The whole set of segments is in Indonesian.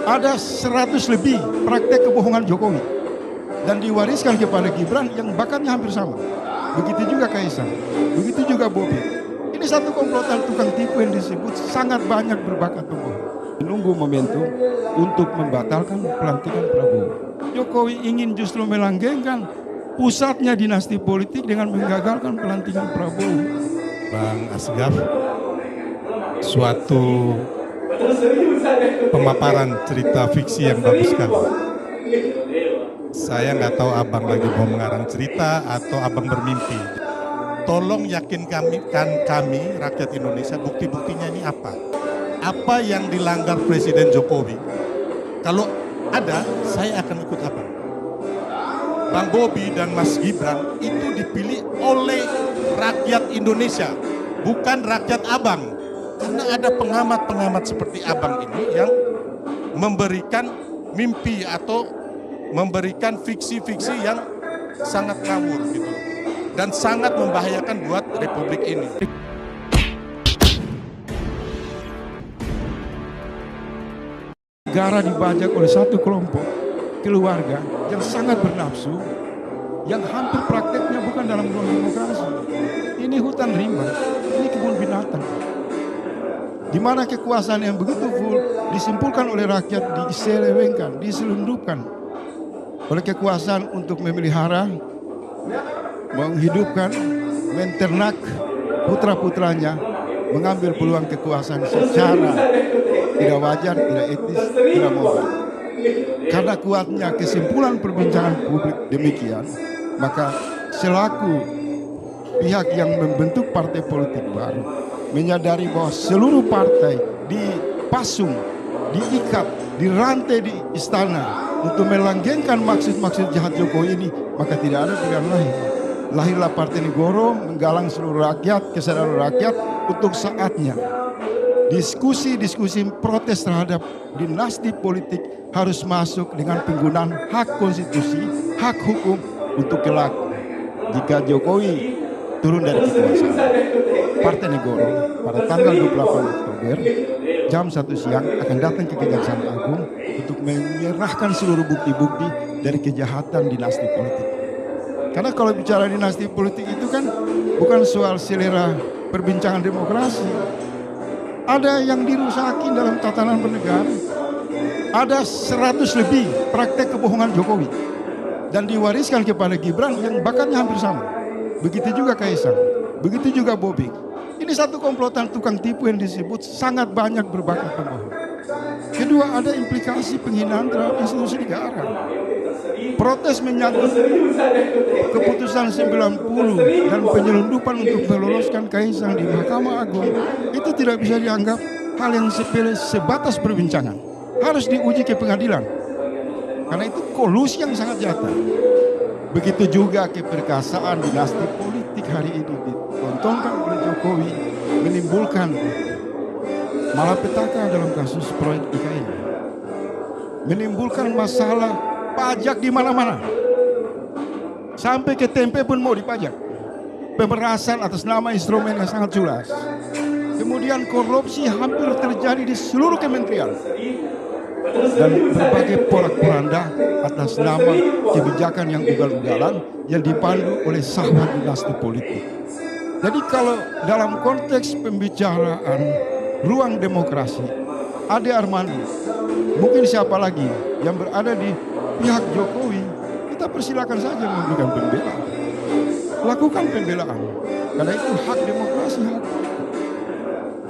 Ada 100 lebih praktek kebohongan Jokowi dan diwariskan kepada Gibran yang bakatnya hampir sama. Begitu juga Kaisang, begitu juga Bobi. Ini satu komplotan tukang tipu yang disebut sangat banyak berbakat pembohong. Menunggu momentum untuk membatalkan pelantikan Prabowo. Jokowi ingin justru melanggengkan pusatnya dinasti politik dengan menggagalkan pelantikan Prabowo. Bang Asgaf, suatu pemaparan cerita fiksi yang bagus sekali. Saya nggak tahu abang lagi mau mengarang cerita atau abang bermimpi. Tolong yakinkan kami rakyat Indonesia, bukti-buktinya ini apa? Apa yang dilanggar Presiden Jokowi? Kalau ada, saya akan ikut abang. Bang Bobi dan Mas Gibran itu dipilih oleh rakyat Indonesia, bukan rakyat abang. Karena ada pengamat-pengamat seperti abang ini yang memberikan mimpi atau memberikan fiksi-fiksi yang sangat ngawur gitu dan sangat membahayakan buat republik ini. Negara dibajak oleh satu kelompok keluarga yang sangat bernafsu, yang hampir prakteknya bukan dalam ruang demokrasi. Ini hutan rimba, ini kebun binatang. Di mana kekuasaan yang begitu full disimpulkan oleh rakyat diselewengkan, diselundupkan oleh kekuasaan untuk memelihara, menghidupkan, menternak putra-putranya, mengambil peluang kekuasaan secara tidak wajar, tidak etis, tidak moral. Karena kuatnya kesimpulan perbincangan publik demikian, maka selaku pihak yang membentuk partai politik baru menyadari bahwa seluruh partai dipasung, diikat, dirantai di istana untuk melanggengkan maksud-maksud jahat Jokowi ini, maka tidak ada pilihan lain. Lahirlah Partai Negoro menggalang seluruh rakyat, kesadaran rakyat untuk saatnya diskusi-diskusi protes terhadap dinasti politik harus masuk dengan penggunaan hak konstitusi, hak hukum untuk kelak jika Jokowi turun dari kekuasaan. Partai Negoro pada tanggal 28 Oktober jam 1 siang akan datang ke Kejaksaan Agung untuk menyerahkan seluruh bukti-bukti dari kejahatan dinasti politik. Karena kalau bicara dinasti politik itu kan bukan soal selera perbincangan demokrasi. Ada yang dirusakin dalam tatanan bernegara. Ada 100 lebih praktek kebohongan Jokowi dan diwariskan kepada Gibran yang bakatnya hampir sama. Begitu juga Kaisang, begitu juga Bobi. Ini satu komplotan tukang tipu yang disebut sangat banyak berbakat pembohong. Kedua, ada implikasi penghinaan terhadap institusi negara. Protes menyangkut keputusan 90 dan penyelundupan untuk meloloskan Kaisang di Mahkamah Agung itu tidak bisa dianggap hal yang sepele sebatas perbincangan. Harus diuji ke pengadilan. Karena itu kolusi yang sangat nyata. Begitu juga keperkasaan dinasti politik hari ini ditontonkan oleh Jokowi menimbulkan malapetaka dalam kasus proyek IKN. Menimbulkan masalah pajak di mana-mana. Sampai ke tempe pun mau dipajak. Pemerasan atas nama instrumen yang sangat jelas. Kemudian korupsi hampir terjadi di seluruh kementerian. Dan berbagai porak-poranda atas nama kebijakan yang ugal-ugalan yang dipandu oleh sahabat dinasti politik. Jadi kalau dalam konteks pembicaraan ruang demokrasi, Ade Armando, mungkin siapa lagi yang berada di pihak Jokowi, kita persilakan saja memberikan pembelaan. Lakukan pembelaan, karena itu hak demokrasi, hak.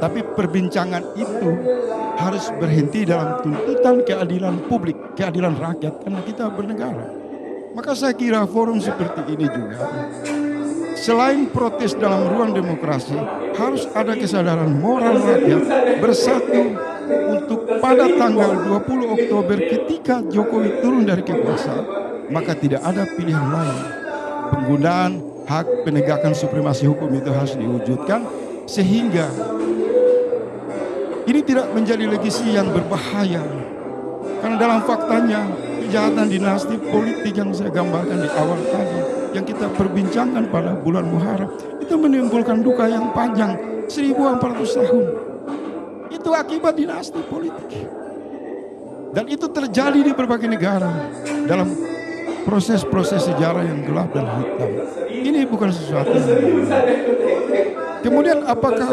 Tapi perbincangan itu harus berhenti dalam tuntutan keadilan publik, keadilan rakyat, karena kita bernegara. Maka saya kira forum seperti ini juga, selain protes dalam ruang demokrasi, harus ada kesadaran moral rakyat bersatu untuk pada tanggal 20 Oktober ketika Jokowi turun dari kekuasaan, maka tidak ada pilihan lain. Penggunaan hak penegakan supremasi hukum itu harus diwujudkan sehingga ini tidak menjadi legasi yang berbahaya. Karena dalam faktanya kejahatan dinasti politik yang saya gambarkan di awal tadi, yang kita perbincangkan pada bulan Muharram, itu menimbulkan duka yang panjang 1400 tahun. Itu akibat dinasti politik. Dan itu terjadi di berbagai negara dalam proses-proses sejarah yang gelap dan hitam. Ini bukan sesuatu yang kemudian apakah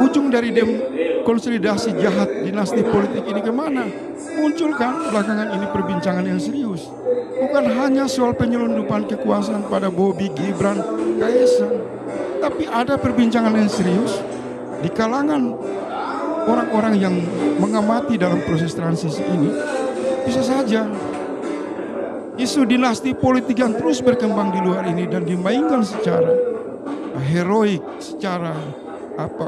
ujung dari konsolidasi jahat dinasti politik ini kemana? Muncul kan belakangan ini perbincangan yang serius. Bukan hanya soal penyelundupan kekuasaan pada Bobi, Gibran, Kaesang, tapi ada perbincangan yang serius di kalangan orang-orang yang mengamati dalam proses transisi ini. Bisa saja isu dinasti politik yang terus berkembang di luar ini dan dimainkan secara heroik, secara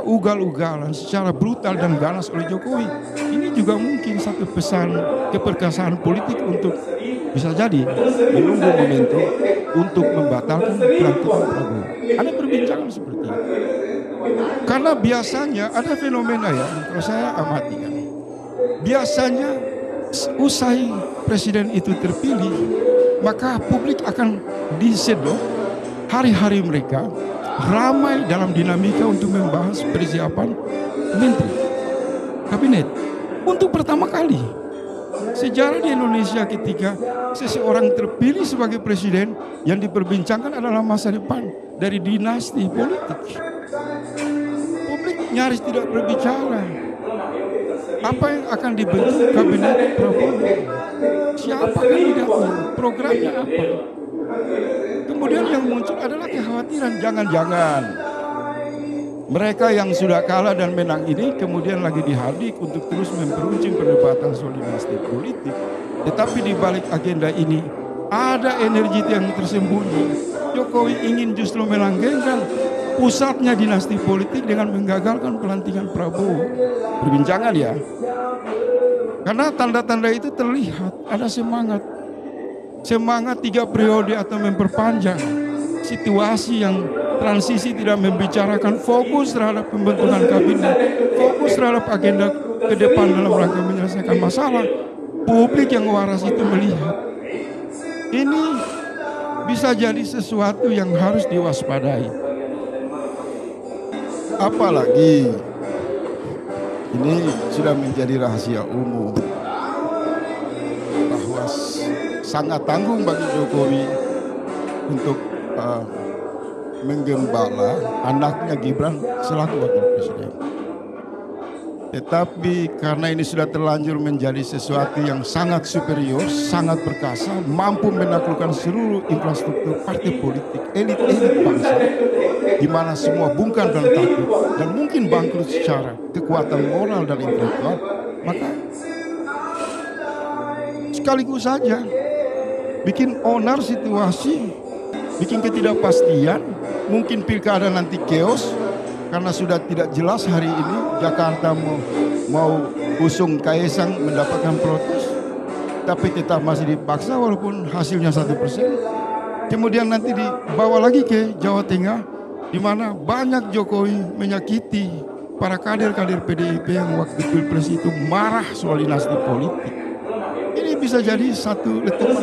ugal-ugalan, secara brutal dan ganas oleh Jokowi. Ini juga mungkin satu pesan keperkasaan politik untuk bisa jadi menunggu momentum untuk membatalkan pelantikan Prabowo. Ada perbincangan seperti itu. Karena biasanya ada fenomena ya, kalau saya amati kan. Biasanya usai presiden itu terpilih, maka publik akan disedot hari-hari mereka ramai dalam dinamika untuk membahas persiapan menteri kabinet. Untuk pertama kali sejarah di Indonesia ketika seseorang terpilih sebagai presiden, yang diperbincangkan adalah masa depan dari dinasti politik. Publik nyaris tidak berbicara apa yang akan dibentuk kabinet Prabowo, siapa kandidatnya, programnya apa. Kemudian yang muncul adalah kekhawatiran jangan-jangan mereka yang sudah kalah dan menang ini kemudian lagi dihadik untuk terus memperuncing perdebatan soal dinasti politik. Tetapi di balik agenda ini ada energi yang tersembunyi. Jokowi ingin justru melanggengkan pusatnya dinasti politik dengan menggagalkan pelantikan Prabowo. Perbincangan ya. Karena tanda-tanda itu terlihat ada semangat 3 periode atau memperpanjang situasi yang transisi, tidak membicarakan fokus terhadap pembentukan kabinet, fokus terhadap agenda ke depan dalam rangka menyelesaikan masalah. Publik yang waras itu melihat ini bisa jadi sesuatu yang harus diwaspadai. Apalagi ini sudah menjadi rahasia umum bahwa sangat tanggung bagi Jokowi untuk menggembala anaknya Gibran selaku wakil presiden. Tetapi karena ini sudah terlanjur menjadi sesuatu yang sangat superior, sangat perkasa, mampu menaklukkan seluruh infrastruktur partai politik, elit-elit bangsa, di mana semua bungkam dan takut dan mungkin bangkrut secara kekuatan moral dan intelektual, maka sekaligus saja bikin onar situasi, bikin ketidakpastian, mungkin pilkada nanti chaos karena sudah tidak jelas hari ini Jakarta mau usung Kaesang mendapatkan protes, tapi tetap masih dipaksa walaupun hasilnya 1%. Kemudian nanti dibawa lagi ke Jawa Tengah, di mana banyak Jokowi menyakiti para kader-kader PDIP yang waktu pilpres itu marah soal dinasti politik. Ini bisa jadi satu letupan.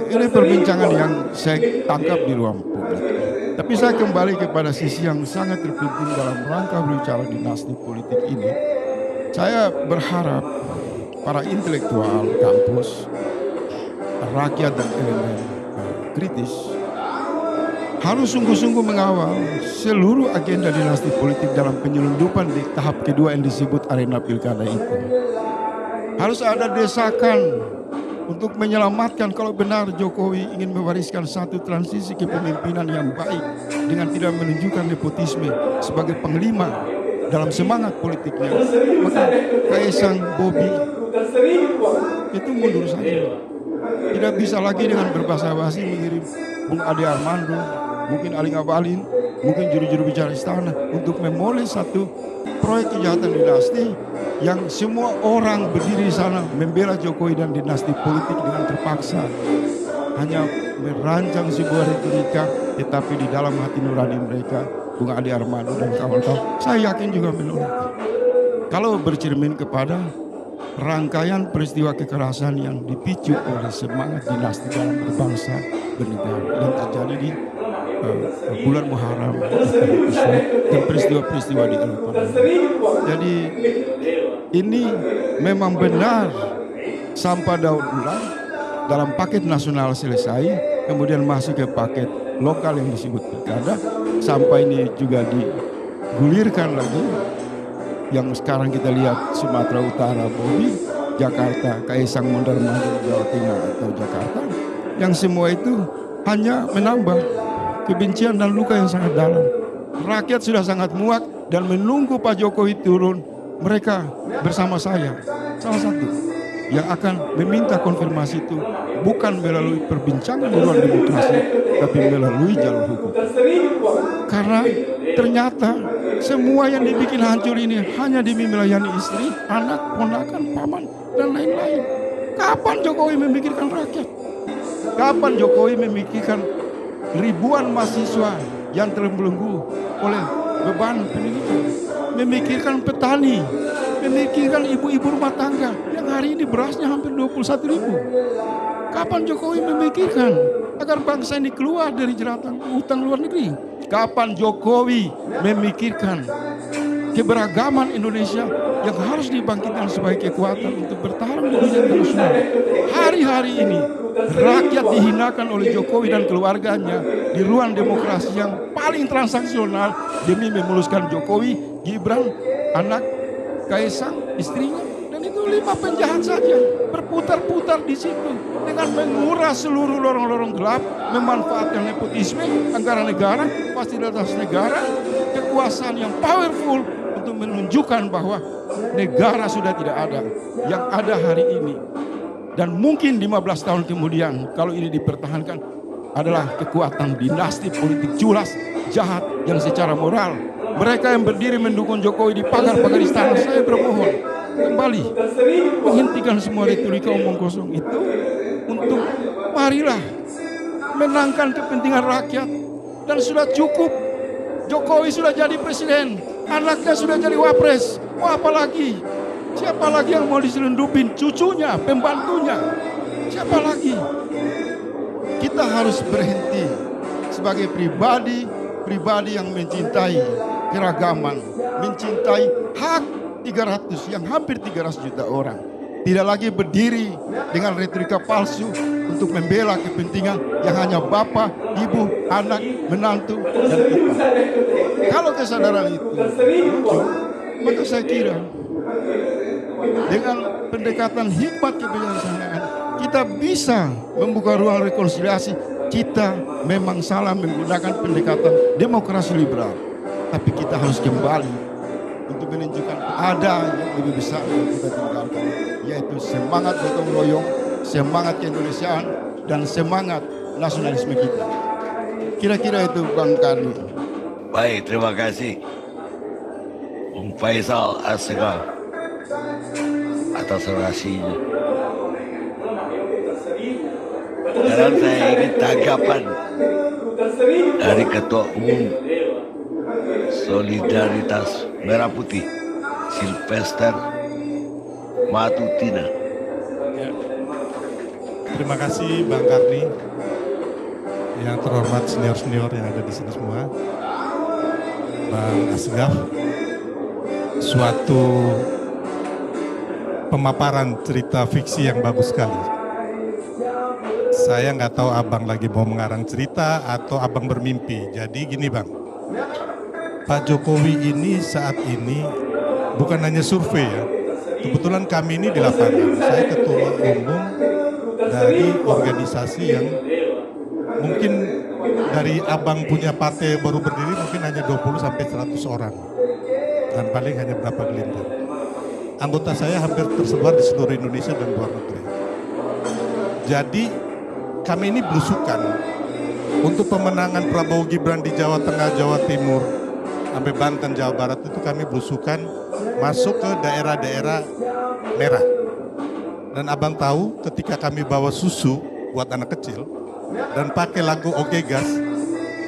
Ini perbincangan yang saya tangkap di ruang publik. Tapi saya kembali kepada sisi yang sangat terpenting dalam rangka berbicara dinasti politik ini. Saya berharap para intelektual kampus, rakyat dan elemen kritis harus sungguh-sungguh mengawal seluruh agenda dinasti politik dalam penyelundupan di tahap kedua yang disebut arena pilkada itu. Harus ada desakan untuk menyelamatkan kalau benar Jokowi ingin mewariskan satu transisi kepemimpinan yang baik dengan tidak menunjukkan nepotisme sebagai panglima dalam semangat politiknya. Maka Kaesang, Bobi itu mundur saja. Tidak bisa lagi dengan berbahasa-basi mengirim Bung Ade Armando, mungkin Ali Ngabalin, mungkin juru-juru bicara istana untuk memulai satu proyek kejahatan dinasti yang semua orang berdiri di sana membela Jokowi dan dinasti politik dengan terpaksa hanya merancang sebuah retorika, tetapi di dalam hati nurani mereka Bung Ade Armando dan kawan-kawan saya yakin juga menolak. Kalau bercermin kepada rangkaian peristiwa kekerasan yang dipicu oleh semangat dinasti dalam berbangsa bernegara yang terjadi di bulan Muharram dan peristiwa-peristiwa di Eropa. Jadi ini memang benar sampah daur ulang dalam paket nasional selesai, kemudian masuk ke paket lokal yang disebut pilkada, sampah ini juga digulirkan lagi, yang sekarang kita lihat Sumatera Utara, Bobi, Jakarta, Kaisang Mondar Mandir, Jawa Tengah atau Jakarta, yang semua itu hanya menambah kebencian dan luka yang sangat dalam. Rakyat sudah sangat muak dan menunggu Pak Jokowi turun. Mereka bersama saya, salah satu yang akan meminta konfirmasi itu bukan melalui perbincangan di ruang demokrasi, tapi melalui jalur hukum. Karena ternyata semua yang dibikin hancur ini hanya demi melayani istri, anak, ponakan, paman, dan lain-lain. Kapan Jokowi memikirkan rakyat? Kapan Jokowi memikirkan ribuan mahasiswa yang terbelenggu oleh beban pendidikan? Memikirkan petani, memikirkan ibu-ibu rumah tangga yang hari ini berasnya hampir 21.000. Kapan Jokowi memikirkan agar bangsa ini keluar dari jeratan utang luar negeri? Kapan Jokowi memikirkan keberagaman Indonesia yang harus dibangkitkan sebagai kekuatan untuk bertarung di dunia internasional? Hari-hari ini rakyat dihinakan oleh Jokowi dan keluarganya di ruang demokrasi yang paling transaksional demi memuluskan Jokowi, Gibran, anak, Kaisang, istrinya, dan itu 5 penjahat saja berputar-putar di situ dengan menguras seluruh lorong-lorong gelap, memanfaatkan nepotisme, anggaran negara, fasilitas negara, kekuasaan yang powerful untuk menunjukkan bahwa negara sudah tidak ada, yang ada hari ini. Dan mungkin 15 tahun kemudian kalau ini dipertahankan adalah kekuatan dinasti politik culas, jahat yang secara moral. Mereka yang berdiri mendukung Jokowi di pagar-pagar istana, saya bermohon kembali menghentikan semua retorika omong kosong itu untuk marilah menangkan kepentingan rakyat. Dan sudah cukup, Jokowi sudah jadi presiden, anaknya sudah jadi wapres, mau apa lagi? Siapa lagi yang mau diselundupin? Cucunya, pembantunya, siapa lagi? Kita harus berhenti sebagai pribadi yang mencintai keragaman, mencintai hak 300 yang hampir 300 juta orang. Tidak lagi berdiri dengan retorika palsu untuk membela kepentingan yang hanya bapak, ibu, anak, menantu, dan ipar. Kalau kesadaran itu muncul, maka saya kira dengan pendekatan hikmat kebijaksanaan kita bisa membuka ruang rekonsiliasi. Kita memang salah menggunakan pendekatan demokrasi liberal, tapi kita harus kembali untuk menunjukkan ada yang lebih besar yang kita tinggalkan, yaitu semangat gotong royong, semangat keindonesiaan, dan semangat nasionalisme kita. Kira-kira itu Bang Karni. Baik, terima kasih Bung Faisal Assegaf atas orasinya. Sekarang saya ingin tanggapan dari Ketua Umum Solidaritas Merah Putih, Silvester Matutina. Ya. Terima kasih Bang Karni, yang terhormat senior-senior yang ada di sini semua. Bang Assegaf, suatu pemaparan cerita fiksi yang bagus sekali. Saya nggak tahu abang lagi mau mengarang cerita atau abang bermimpi. Jadi gini Bang, Pak Jokowi ini saat ini bukan hanya survei ya. Kebetulan kami ini di lapangan. Saya ketua umum dari organisasi yang mungkin dari abang punya partai baru berdiri mungkin hanya 20-100 orang. Dan paling hanya berapa gelintir. Anggota saya hampir tersebar di seluruh Indonesia dan luar negeri. Jadi kami ini belusukan untuk pemenangan Prabowo Gibran di Jawa Tengah, Jawa Timur, sampai Banten, Jawa Barat itu kami belusukan masuk ke daerah-daerah merah. Dan abang tahu ketika kami bawa susu buat anak kecil dan pakai lagu Oke Gas,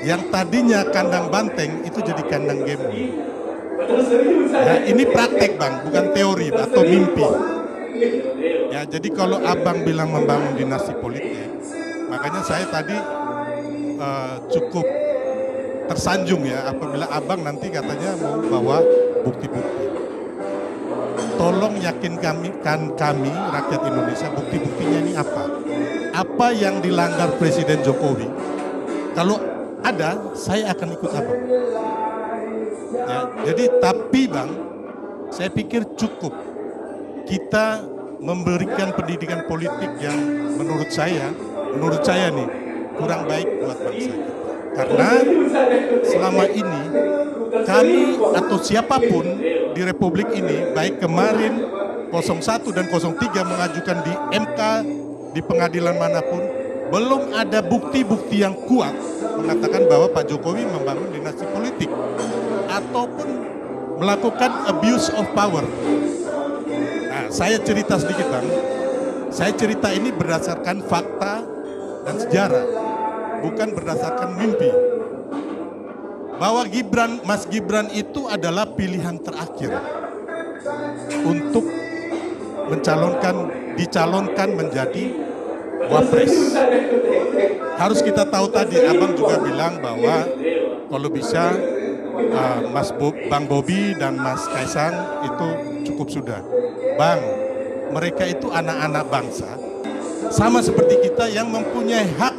yang tadinya kandang banteng itu jadi kandang game. Nah, ini praktek Bang, bukan teori atau mimpi. Ya, jadi kalau abang bilang membangun dinasti politik, makanya saya tadi cukup tersanjung ya apabila abang nanti katanya mau bawa bukti-bukti. tolong yakinkan kami rakyat Indonesia bukti-buktinya ini apa? Apa yang dilanggar Presiden Jokowi? Kalau ada, saya akan ikut abang. Ya, jadi tapi bang, saya pikir cukup kita memberikan pendidikan politik yang menurut saya nih kurang baik buat bangsa kita. Karena selama ini kami atau siapapun di Republik ini, baik kemarin 01 dan 03 mengajukan di MK, di pengadilan manapun, belum ada bukti-bukti yang kuat mengatakan bahwa Pak Jokowi membangun dinasti politik ataupun melakukan abuse of power. Nah, saya cerita sedikit bang. Saya cerita ini berdasarkan fakta dan sejarah, bukan berdasarkan mimpi. Bahwa Mas Gibran itu adalah pilihan terakhir untuk dicalonkan menjadi Wapres. Harus kita tahu tadi, abang juga bilang bahwa kalau bisa Bang Bobi dan Mas Kaisang itu cukup sudah. Bang, mereka itu anak-anak bangsa, sama seperti kita yang mempunyai hak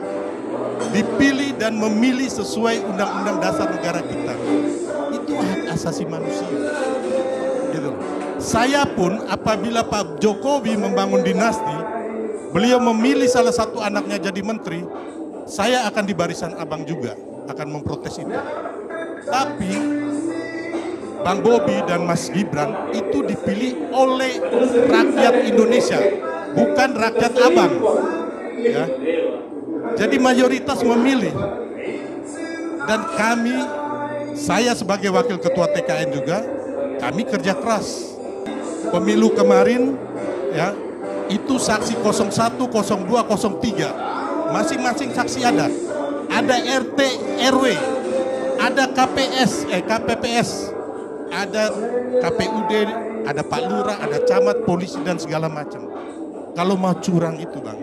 dipilih dan memilih sesuai Undang-Undang Dasar negara kita. Itu hak asasi manusia. Gitu. Saya pun apabila Pak Jokowi membangun dinasti, beliau memilih salah satu anaknya jadi menteri, saya akan di barisan abang juga, akan memprotes itu. Tapi Bang Bobi dan Mas Gibran itu dipilih oleh rakyat Indonesia, bukan rakyat abang. Ya. Jadi mayoritas memilih. Dan saya sebagai wakil ketua TKN juga, kami kerja keras. Pemilu kemarin, ya, itu saksi 01, 02, 03, masing-masing saksi ada RT, RW, ada KPPS, ada KPUD, ada Pak Lurah, ada camat, polisi dan segala macam. Kalau mau curang itu bang,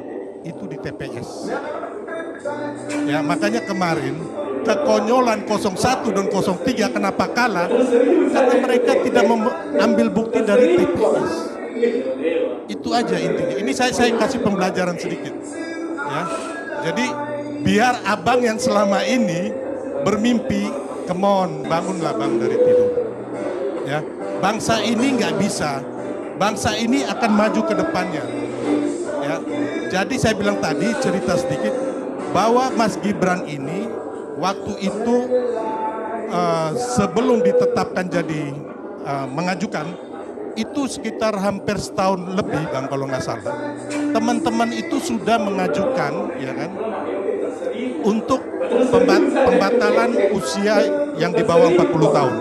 itu di TPS. Ya makanya kemarin kekonyolan 01 dan 03 kenapa kalah? Karena mereka tidak mengambil bukti dari TPS. Itu aja intinya. Ini saya kasih pembelajaran sedikit. Ya, jadi biar abang yang selama ini bermimpi, come on, bangunlah bang dari tidur. Ya, bangsa ini nggak bisa. Bangsa ini akan maju ke depannya. Ya, jadi saya bilang tadi cerita sedikit bahwa Mas Gibran ini waktu itu sebelum ditetapkan jadi mengajukan itu sekitar hampir setahun lebih bang kalau nggak salah, teman-teman itu sudah mengajukan ya kan untuk pembatalan usia yang di bawah 40 tahun,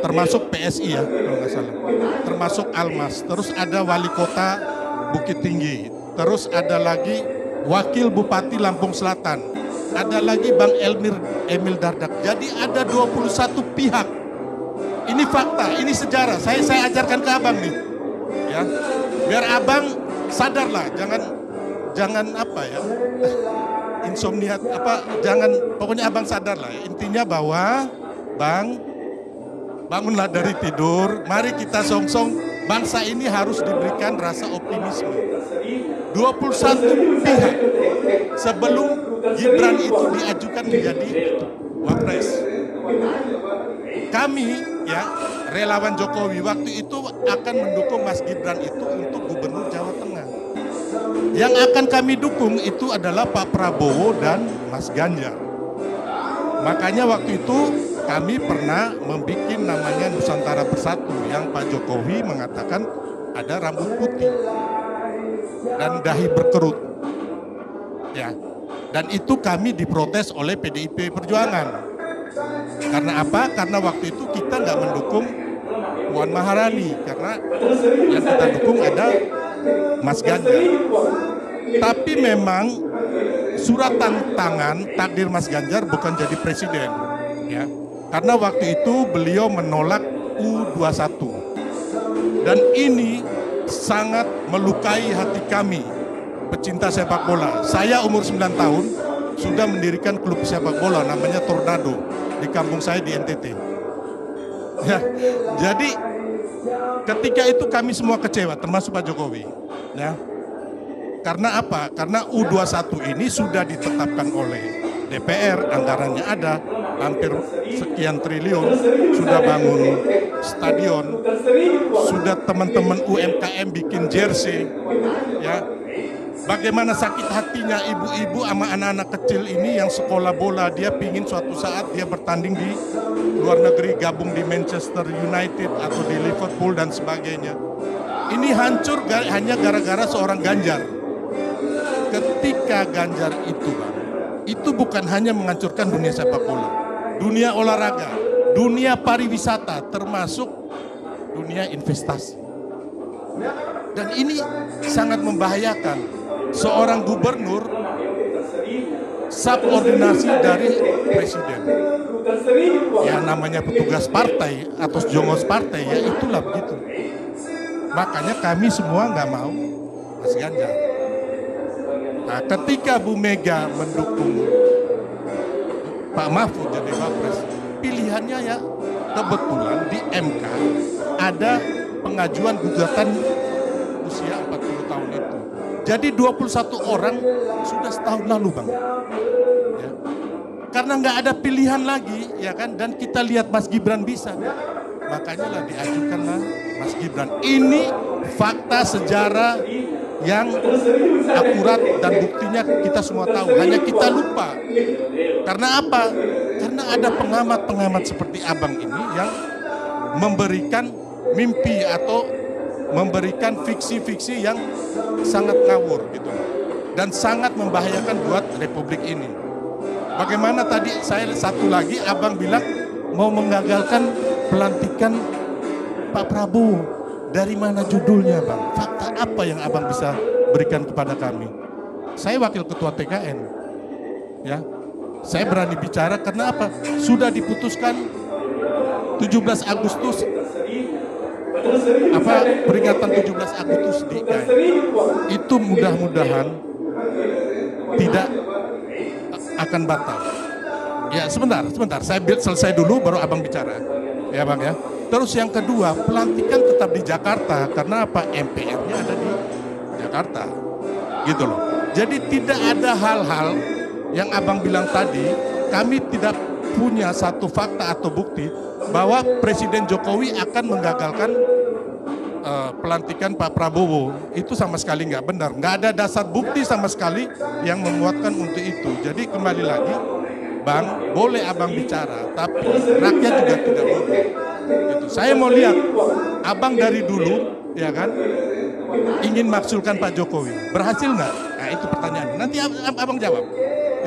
termasuk PSI ya kalau nggak salah, termasuk Almas, terus ada wali kota Bukit Tinggi, terus ada lagi wakil bupati Lampung Selatan, ada lagi Bang Emil Dardak. Jadi ada 21 pihak. Ini fakta, ini sejarah. Saya ajarkan ke abang nih, ya, biar abang sadarlah, jangan apa ya, insomnia apa, pokoknya abang sadarlah. Intinya bahwa bang, bangunlah dari tidur, mari kita song-song, bangsa ini harus diberikan rasa optimisme. 21 pihak sebelum Gibran itu diajukan menjadi Wapres. Kami ya relawan Jokowi waktu itu akan mendukung Mas Gibran itu untuk Gubernur Jawa Tengah. Yang akan kami dukung itu adalah Pak Prabowo dan Mas Ganjar. Makanya waktu itu kami pernah membuat namanya Nusantara Bersatu yang Pak Jokowi mengatakan ada rambut putih dan dahi berkerut. Ya. Dan itu kami diprotes oleh PDIP Perjuangan. Karena apa? Karena waktu itu kita nggak mendukung Puan Maharani, karena yang kita dukung ada Mas Ganjar. Tapi memang suratan tangan takdir Mas Ganjar bukan jadi presiden, ya. Karena waktu itu beliau menolak U21. Dan ini sangat melukai hati kami, pecinta sepak bola. Saya umur 9 tahun sudah mendirikan klub sepak bola namanya Tornado di kampung saya di NTT. Ya, jadi Ketika itu kami semua kecewa, termasuk Pak Jokowi. Ya. Karena apa? Karena U21 ini sudah ditetapkan oleh DPR, anggarannya ada, hampir sekian triliun, sudah bangun stadion, sudah teman-teman UMKM bikin jersey, ya. Bagaimana sakit hatinya ibu-ibu sama anak-anak kecil ini yang sekolah bola, dia pingin suatu saat dia bertanding di luar negeri, gabung di Manchester United atau di Liverpool dan sebagainya. Ini hancur hanya gara-gara seorang Ganjar. Ketika Ganjar itu, Bang, itu bukan hanya menghancurkan dunia sepak bola, dunia olahraga, dunia pariwisata, termasuk dunia investasi. Dan ini sangat membahayakan. Seorang gubernur subordinasi dari presiden. Ya namanya petugas partai atau jongos partai, ya itulah begitu. Makanya kami semua nggak mau Mas Ganjar. Nah, ketika Bu Mega mendukung Pak Mahfud jadi Wapres, pilihannya ya kebetulan di MK ada pengajuan gugatan usia 40 tahun itu. Jadi 21 orang sudah setahun lalu, Bang. Ya. Karena nggak ada pilihan lagi, ya kan? Dan kita lihat Mas Gibran bisa. Makanya lah diajukanlah Mas Gibran. Ini fakta sejarah yang akurat dan buktinya kita semua tahu. Hanya kita lupa. Karena apa? Karena ada pengamat-pengamat seperti Abang ini yang memberikan mimpi atau memberikan fiksi-fiksi yang sangat ngawur gitu dan sangat membahayakan buat republik ini. Bagaimana tadi saya satu lagi Abang bilang mau menggagalkan pelantikan Pak Prabowo. Dari mana judulnya, Bang? Fakta apa yang Abang bisa berikan kepada kami? Saya wakil ketua TKN. Ya. Saya berani bicara karena apa? Sudah diputuskan 17 Agustus peringatan 17 Agustus di IKN. Itu mudah-mudahan tidak akan batal. Ya sebentar, saya selesai dulu baru Abang bicara. Ya Bang ya. Terus yang kedua, pelantikan tetap di Jakarta karena apa? MPR-nya ada di Jakarta. Gitu loh. Jadi tidak ada hal-hal yang Abang bilang tadi, kami tidak punya satu fakta atau bukti bahwa Presiden Jokowi akan menggagalkan pelantikan Pak Prabowo. Itu sama sekali nggak benar. Nggak ada dasar bukti sama sekali yang menguatkan untuk itu. Jadi kembali lagi, Bang, boleh Abang bicara, tapi rakyat juga tidak boleh. Gitu. Saya mau lihat, Abang dari dulu, ya kan, ingin maksulkan Pak Jokowi. Berhasil nggak? Nah itu pertanyaannya. Nanti Abang jawab.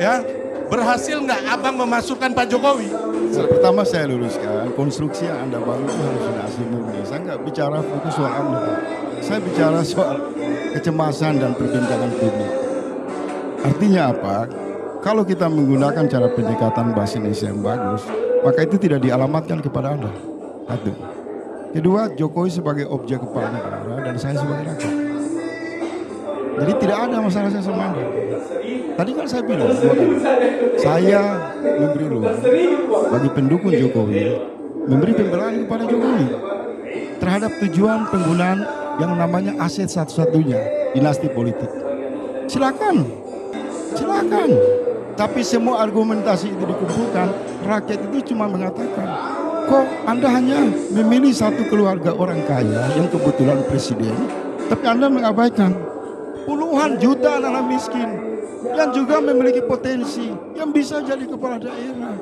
Ya, berhasil nggak Abang memasukkan Pak Jokowi? Pertama saya luruskan, konstruksi yang Anda bangun itu halusinasi murni. Saya nggak bicara fokus soal Anda. Saya bicara soal kecemasan dan perbincangan publik. Artinya apa? Kalau kita menggunakan cara pendekatan bahasa Indonesia yang bagus, maka itu tidak dialamatkan kepada Anda. Satu. Kedua, Jokowi sebagai objek kepala negara dan saya sebagai rakyat. Jadi tidak ada masalah saya sama Anda. Tadi kan saya bilang, saya memberi ruang bagi pendukung Jokowi, memberi pembelaan kepada Jokowi terhadap tujuan penggunaan yang namanya aset satu-satunya, dinasti politik. Silakan. Tapi semua argumentasi itu dikumpulkan, rakyat itu cuma mengatakan, kok Anda hanya memilih satu keluarga orang kaya yang kebetulan presiden, tapi Anda mengabaikan puluhan juta anak miskin yang juga memiliki potensi, yang bisa jadi kepala daerah,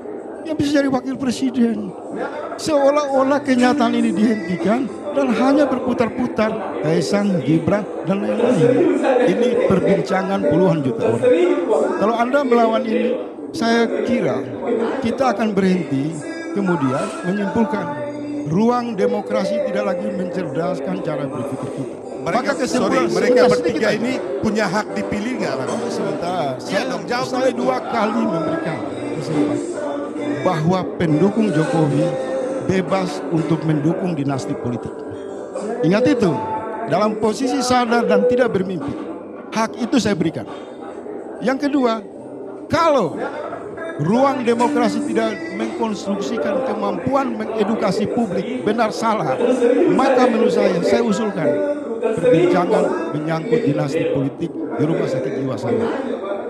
yang bisa jadi wakil presiden. Seolah-olah kenyataan ini dihentikan dan hanya berputar-putar Kaisang, Gibran, dan lain-lain. Ini perbincangan puluhan juta orang. Kalau Anda melawan ini, saya kira kita akan berhenti kemudian menyimpulkan ruang demokrasi tidak lagi mencerdaskan cara berpikir kita. Mereka bertiga ini punya hak dipilih nggak? Sebentar, Jawab saya dua kali memberikan kesempatan bahwa pendukung Jokowi bebas untuk mendukung dinasti politik. Ingat itu, dalam posisi sadar dan tidak bermimpi. Hak itu saya berikan. Yang kedua, kalau ruang demokrasi tidak mengkonstruksikan kemampuan mengedukasi publik benar salah, maka menurut saya usulkan perbincangan menyangkut dinasti politik di rumah sakit jiwa saya.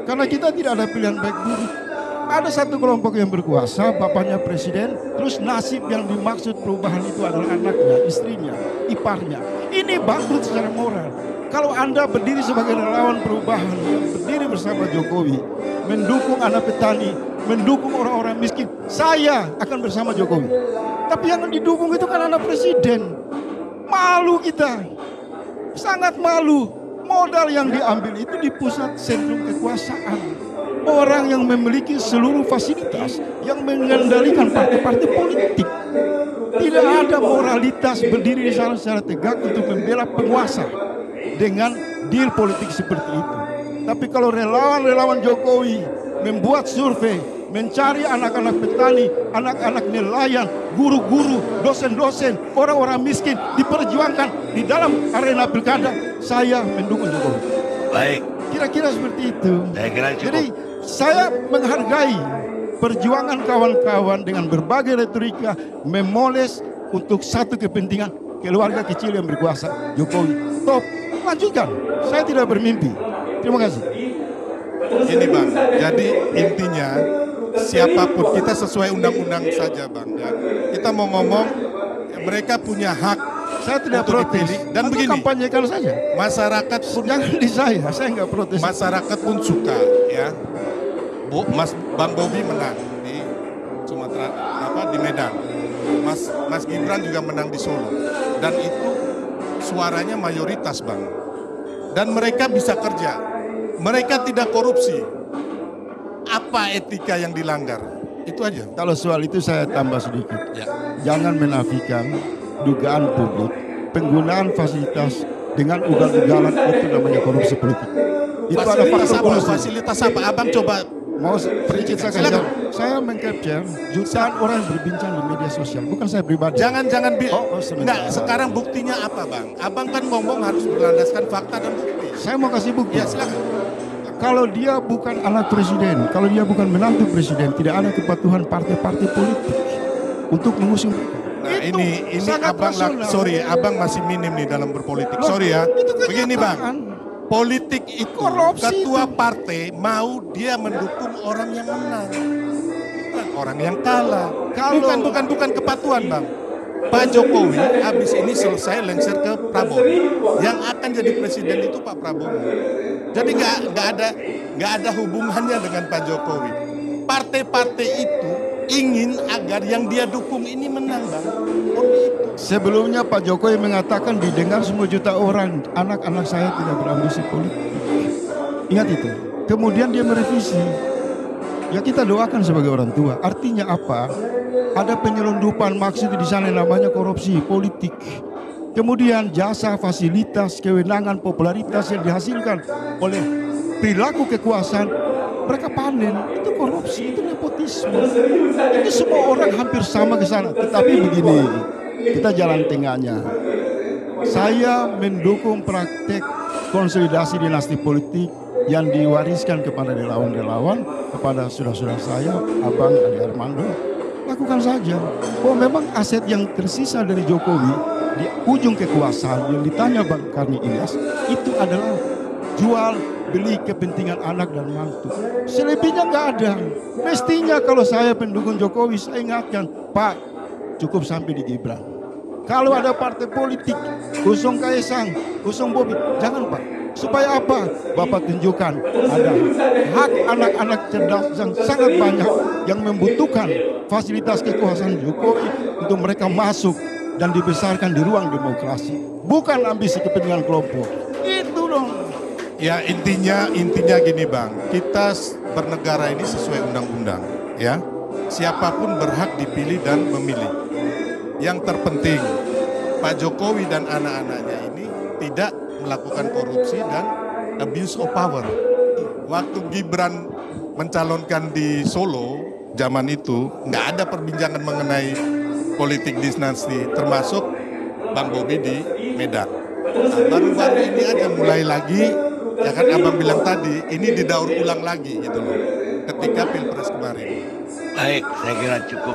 Karena kita tidak ada pilihan baik buruk. Ada satu kelompok yang berkuasa, bapaknya presiden, terus nasib yang dimaksud perubahan itu adalah anaknya, istrinya, iparnya. Ini bangkrut secara moral. Kalau Anda berdiri sebagai relawan perubahan, yang berdiri bersama Jokowi, mendukung anak petani, mendukung orang-orang miskin, saya akan bersama Jokowi. Tapi yang didukung itu kan anak presiden. Malu kita, sangat malu. Modal yang diambil itu di pusat sentrum kekuasaan. Orang yang memiliki seluruh fasilitas, yang mengendalikan partai-partai politik. Tidak ada moralitas berdiri di sana secara tegak untuk membela penguasa dengan deal politik seperti itu. Tapi kalau relawan-relawan Jokowi membuat survei, mencari anak-anak petani, anak-anak nelayan, guru-guru, dosen-dosen, orang-orang miskin diperjuangkan di dalam arena pilkada, saya mendukung Jokowi. Baik. Kira-kira seperti itu. Saya kira cukup. Jadi saya menghargai perjuangan kawan-kawan dengan berbagai retorika memoles untuk satu kepentingan keluarga kecil yang berkuasa, Jokowi. Top, lanjutkan. Saya tidak bermimpi. Terima kasih. Ini Bang, jadi intinya siapapun kita sesuai undang-undang saja Bang. Ya. Kita mau ngomong mereka punya hak. Saya tidak untuk protes. dipilih. Dan begini, kampanyekan saja. Masyarakat pun Jangan di saya nggak protes. masyarakat pun suka ya. Bang Bobi menang di Sumatera di Medan. Mas Gibran juga menang di Solo. Dan itu suaranya mayoritas Bang. Dan mereka bisa kerja. Mereka tidak korupsi. Apa etika yang dilanggar? Itu aja. Kalau soal itu saya tambah sedikit. Ya. Jangan menafikan dugaan publik penggunaan fasilitas dengan ugal-ugalan itu namanya korupsi politik. Itu ada Fasilitas faktor apa? korupsi. Fasilitas apa? Abang coba Mau sedikit saya kasih Silakan. tahu. Saya mengcapture jutaan orang yang berbincang di media sosial, bukan saya pribadi. jangan sebentar. Enggak, sekarang buktinya apa Bang? Abang kan ngomong harus berlandaskan fakta dan bukti. Saya mau kasih bukti. Ya silakan. Kalau dia bukan anak presiden, kalau dia bukan menantu presiden, tidak ada kepatuhan partai-partai politik untuk mengusung. Nah Itu ini sangat abang rasional. sorry, abang masih minim nih dalam berpolitik. Loh, Sorry ya. itu Begini Bang, kenyataan. politik itu Korupsi ketua itu. partai mau dia mendukung orang yang menang, bukan orang yang kalah. Kalau- Bukan kepatuhan Bang. Pak Jokowi habis ini selesai lengser ke Prabowo. Yang akan jadi presiden itu Pak Prabowo. Jadi nggak ada hubungannya dengan Pak Jokowi. Partai-partai itu ingin agar yang dia dukung ini menang Bang. Itu. Sebelumnya Pak Jokowi mengatakan didengar semua juta orang, anak-anak saya tidak berambisi politik. Ingat itu. Kemudian dia merevisi. Ya kita doakan sebagai orang tua. Artinya apa? Ada penyelundupan maksud di sana yang namanya korupsi politik. Kemudian jasa, fasilitas, kewenangan, popularitas yang dihasilkan oleh perilaku kekuasaan, mereka panen, itu korupsi, itu nepotisme. Ini semua orang hampir sama ke sana. Tetapi begini, kita jalan tengahnya. Saya mendukung praktek konsolidasi dinasti politik yang diwariskan kepada relawan-relawan, kepada saudara-saudara saya, Abang Ade Armando. Lakukan saja. Bahwa memang aset yang tersisa dari Jokowi di ujung kekuasaan yang ditanya Bang Karni Ilyas itu adalah jual beli kepentingan anak dan mantu. Selebihnya nggak ada. Mestinya kalau saya pendukung Jokowi, saya ingatkan, Pak, cukup sampai di Gibran. Kalau ada partai politik, usung Kaisang, usung Bobi, jangan Pak. Supaya apa? Bapak tunjukkan ada hak anak-anak cerdas yang sangat banyak yang membutuhkan fasilitas kekuasaan Jokowi untuk mereka masuk dan dibesarkan di ruang demokrasi. Bukan ambisi kepentingan kelompok. Itu dong. Ya intinya gini Bang, kita bernegara ini sesuai undang-undang ya. Siapapun berhak dipilih dan memilih. Yang terpenting Pak Jokowi dan anak-anaknya ini tidak melakukan korupsi dan abuse of power. Waktu Gibran mencalonkan di Solo zaman itu nggak ada perbincangan mengenai politik dinasti, termasuk Bang Bobi di Medan. Nah, baru-baru ini aja mulai lagi, ya kan Abang bilang tadi, ini didaur ulang lagi gitu loh. ketika Pilpres kemarin. Baik, saya kira cukup.